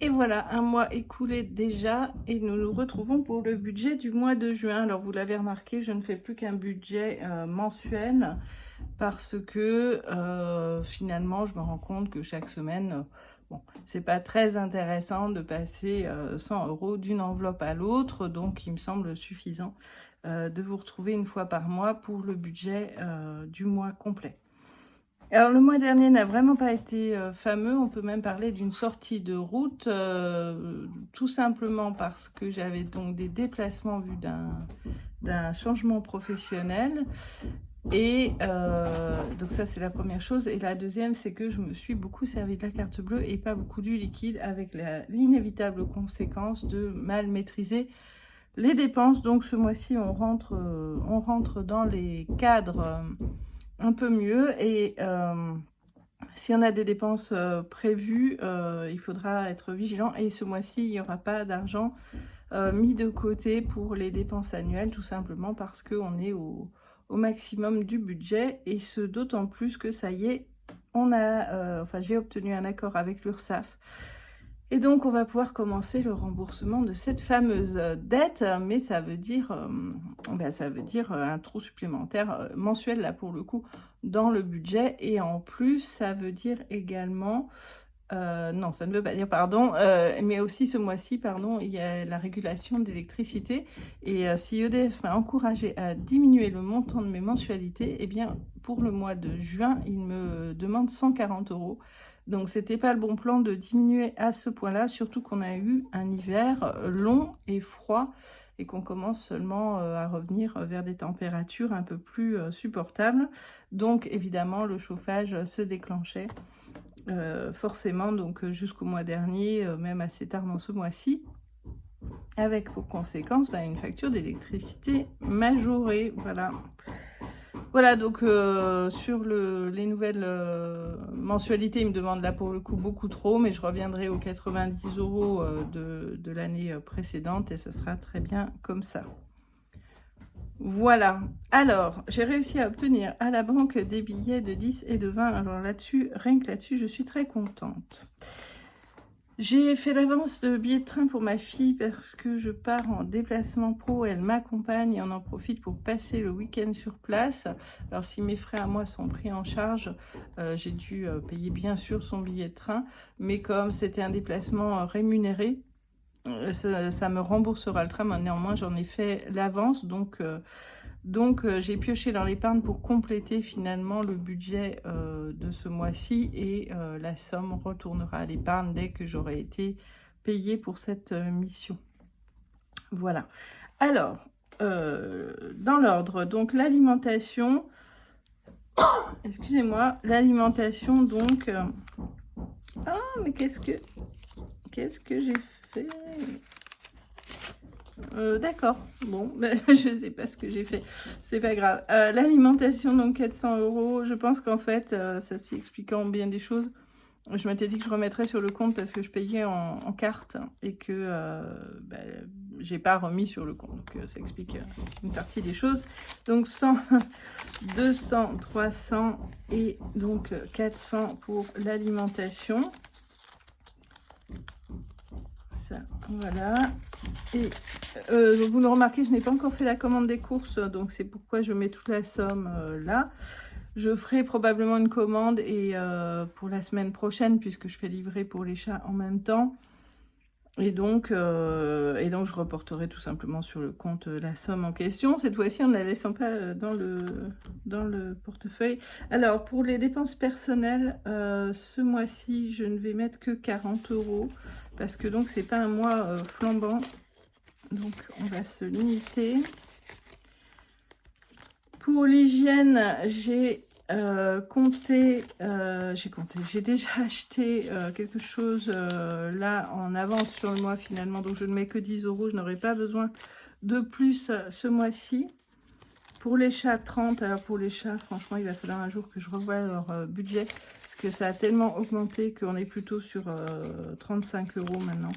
Et voilà, un mois écoulé déjà et nous nous retrouvons pour le budget du mois de juin. Alors vous l'avez remarqué, je ne fais plus qu'un budget mensuel parce que finalement je me rends compte que chaque semaine, bon, c'est pas très intéressant de passer 100 € d'une enveloppe à l'autre, donc il me semble suffisant de vous retrouver une fois par mois pour le budget du mois complet. Alors le mois dernier n'a vraiment pas été fameux, on peut même parler d'une sortie de route, tout simplement parce que j'avais donc des déplacements vus d'un changement professionnel. Et donc ça c'est la première chose. Et la deuxième, c'est que je me suis beaucoup servi de la carte bleue et pas beaucoup du liquide, avec l'inévitable conséquence de mal maîtriser les dépenses. Donc ce mois-ci on rentre dans les cadres un peu mieux. Et si on a des dépenses prévues, il faudra être vigilant. Et ce mois-ci, il n'y aura pas d'argent mis de côté pour les dépenses annuelles, tout simplement parce qu'on est au maximum du budget. Et ce d'autant plus que ça y est, enfin, j'ai obtenu un accord avec l'URSSAF. Et donc, on va pouvoir commencer le remboursement de cette fameuse dette, mais ça veut dire un trou supplémentaire mensuel, là, pour le coup, dans le budget. Et en plus, ça veut dire également... non, ça ne veut pas dire, pardon, mais aussi ce mois-ci, pardon, il y a la régulation d'électricité. Et si EDF m'a encouragé à diminuer le montant de mes mensualités, eh bien, pour le mois de juin, il me demande 140 €. Donc, c'était pas le bon plan de diminuer à ce point-là, surtout qu'on a eu un hiver long et froid et qu'on commence seulement à revenir vers des températures un peu plus supportables. Donc, évidemment, le chauffage se déclenchait forcément, donc jusqu'au mois dernier, même assez tard dans ce mois-ci, avec pour conséquence une facture d'électricité majorée. Voilà, donc sur les nouvelles mensualités, il me demande là pour le coup beaucoup trop, mais je reviendrai aux 90 € de l'année précédente et ce sera très bien comme ça. Voilà, alors j'ai réussi à obtenir à la banque des billets de 10 et de 20. Alors là-dessus, rien que là-dessus, je suis très contente. J'ai fait l'avance de billets de train pour ma fille parce que je pars en déplacement pro, elle m'accompagne et on en profite pour passer le week-end sur place. Alors si mes frais à moi sont pris en charge, j'ai dû payer bien sûr son billet de train, mais comme c'était un déplacement rémunéré, ça me remboursera le train. Néanmoins, j'en ai fait l'avance, donc j'ai pioché dans l'épargne pour compléter finalement le budget de ce mois-ci, et la somme retournera à l'épargne dès que j'aurai été payée pour cette mission. Voilà. Alors, dans l'ordre, donc l'alimentation, excusez-moi, l'alimentation, donc... Ah, mais qu'est-ce que j'ai fait? D'accord, bon, ben, je sais pas ce que j'ai fait, c'est pas grave. L'alimentation, donc 400 €, je pense qu'en fait, ça s'y expliquant bien des choses. Je m'étais dit que je remettrais sur le compte parce que je payais en carte et que j'ai pas remis sur le compte. Donc ça explique une partie des choses. Donc 100, 200, 300 et donc 400 pour l'alimentation. Ça, voilà. Et vous le remarquez, je n'ai pas encore fait la commande des courses, donc c'est pourquoi je mets toute la somme là. Je ferai probablement une commande et pour la semaine prochaine, puisque je fais livrer pour les chats en même temps. Et donc je reporterai tout simplement sur le compte la somme en question. Cette fois-ci, en ne la laissant pas dans le portefeuille. Alors, pour les dépenses personnelles, ce mois-ci, je ne vais mettre que 40 €. Parce que donc, c'est pas un mois flambant. Donc, on va se limiter. Pour l'hygiène, j'ai déjà acheté quelque chose là en avance sur le mois finalement, donc je ne mets que 10 €, je n'aurai pas besoin de plus ce mois-ci. Pour les chats, 30. Alors pour les chats, franchement, il va falloir un jour que je revoie leur budget, parce que ça a tellement augmenté qu'on est plutôt sur 35 € maintenant.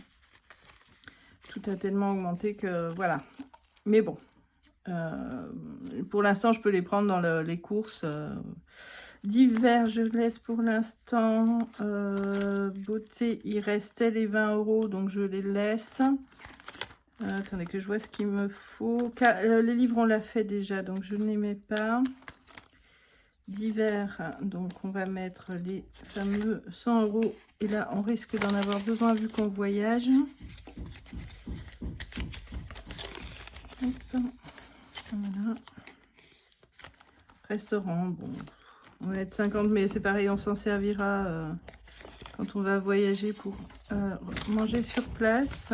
Tout a tellement augmenté que voilà. Mais bon. Pour l'instant, je peux les prendre dans les courses. Divers, je laisse pour l'instant. Beauté, il restait les 20 €, donc je les laisse. Attendez que je vois ce qu'il me faut. Les livres, on l'a fait déjà, donc je ne les mets pas. Divers, donc on va mettre les fameux 100 €. Et là, on risque d'en avoir besoin vu qu'on voyage. Hop. Voilà. Restaurant, bon, on va être 50, mais c'est pareil, on s'en servira quand on va voyager pour manger sur place.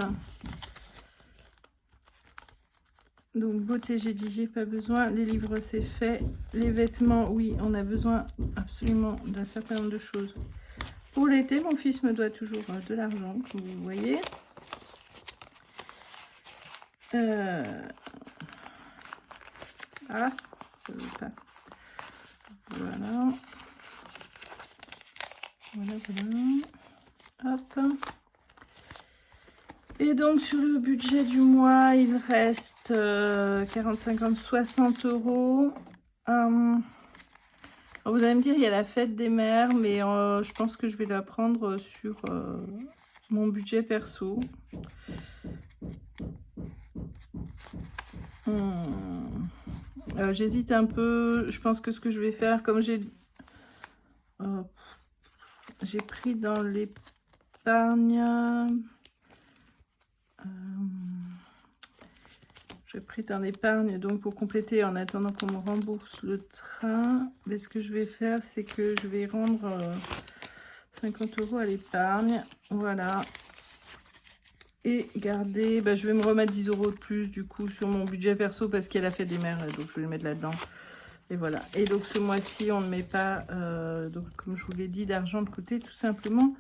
Donc beauté, j'ai dit j'ai pas besoin. Les livres, c'est fait. Les vêtements, oui, on a besoin absolument d'un certain nombre de choses. Pour l'été, mon fils me doit toujours de l'argent, comme vous voyez. Ah, je veux pas. Voilà. Voilà, voilà. Hop. Et donc, sur le budget du mois, il reste 40, 50, 60 €. Vous allez me dire, il y a la fête des mères, mais je pense que je vais la prendre sur mon budget perso. J'hésite un peu. Je pense que ce que je vais faire, comme j'ai pris dans l'épargne, donc pour compléter, en attendant qu'on me rembourse le train, mais ce que je vais faire, c'est que je vais rendre 50 € à l'épargne, voilà, et garder, je vais me remettre 10 € de plus du coup sur mon budget perso parce qu'elle a fait des mères, donc je vais le mettre là-dedans. Et voilà. Et donc ce mois-ci, on ne met pas, donc comme je vous l'ai dit, d'argent de côté, tout simplement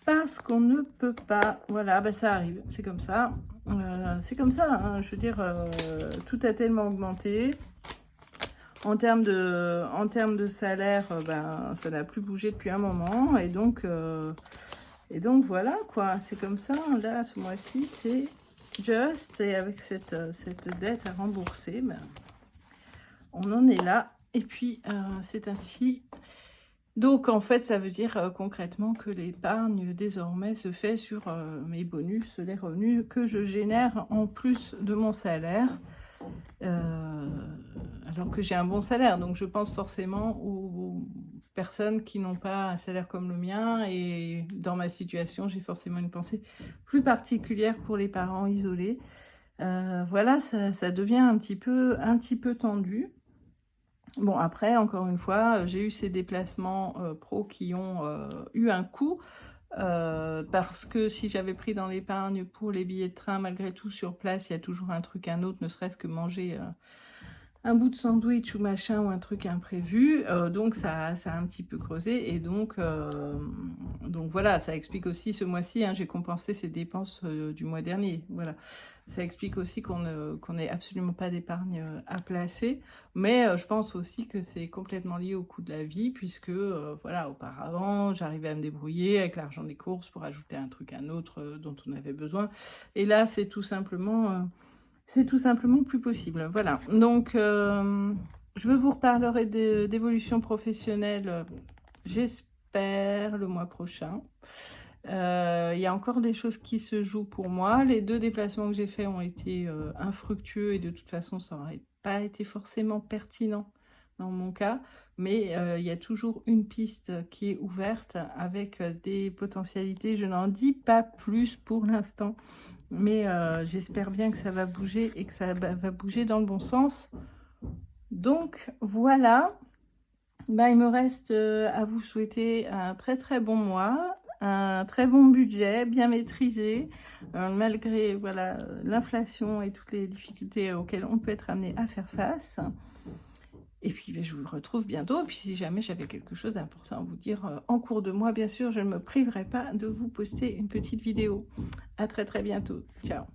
parce qu'on ne peut pas. Voilà, ça arrive, c'est comme ça. C'est comme ça, hein. Je veux dire, tout a tellement augmenté. En termes de salaire, ça n'a plus bougé depuis un moment. Et donc voilà, quoi. C'est comme ça. Là, ce mois-ci, c'est juste. Et avec cette dette à rembourser, on en est là. Et puis, c'est ainsi. Donc, en fait, ça veut dire concrètement que l'épargne, désormais, se fait sur mes bonus, les revenus que je génère en plus de mon salaire. Alors que j'ai un bon salaire. Donc, je pense forcément aux personnes qui n'ont pas un salaire comme le mien. Et dans ma situation, j'ai forcément une pensée plus particulière pour les parents isolés. Voilà, ça devient un petit peu tendu. Bon, après, encore une fois, j'ai eu ces déplacements pro qui ont eu un coût, parce que si j'avais pris dans l'épargne pour les billets de train, malgré tout, sur place, il y a toujours un truc, un autre, ne serait-ce que manger un bout de sandwich ou machin, ou un truc imprévu. Donc, ça a un petit peu creusé. Et donc voilà, ça explique aussi ce mois-ci, hein, j'ai compensé ces dépenses du mois dernier. Voilà. Ça explique aussi qu'on n'ait absolument pas d'épargne à placer. Mais je pense aussi que c'est complètement lié au coût de la vie, puisque voilà, auparavant, j'arrivais à me débrouiller avec l'argent des courses pour ajouter un truc, un autre dont on avait besoin. Et là, c'est tout simplement plus possible. Voilà. Donc, je vous reparlerai d'évolution professionnelle, j'espère, le mois prochain. Il y a encore des choses qui se jouent pour moi. Les 2 déplacements que j'ai faits ont été infructueux et de toute façon, ça n'aurait pas été forcément pertinent dans mon cas. Mais il y a toujours une piste qui est ouverte avec des potentialités. Je n'en dis pas plus pour l'instant. Mais j'espère bien que ça va bouger et que ça va bouger dans le bon sens. Donc, voilà. Il me reste à vous souhaiter un très très bon mois. Un très bon budget, bien maîtrisé, malgré voilà, l'inflation et toutes les difficultés auxquelles on peut être amené à faire face. Et puis, je vous retrouve bientôt. Et puis, si jamais j'avais quelque chose d'important à vous dire en cours de mois, bien sûr, je ne me priverai pas de vous poster une petite vidéo. À très, très bientôt. Ciao.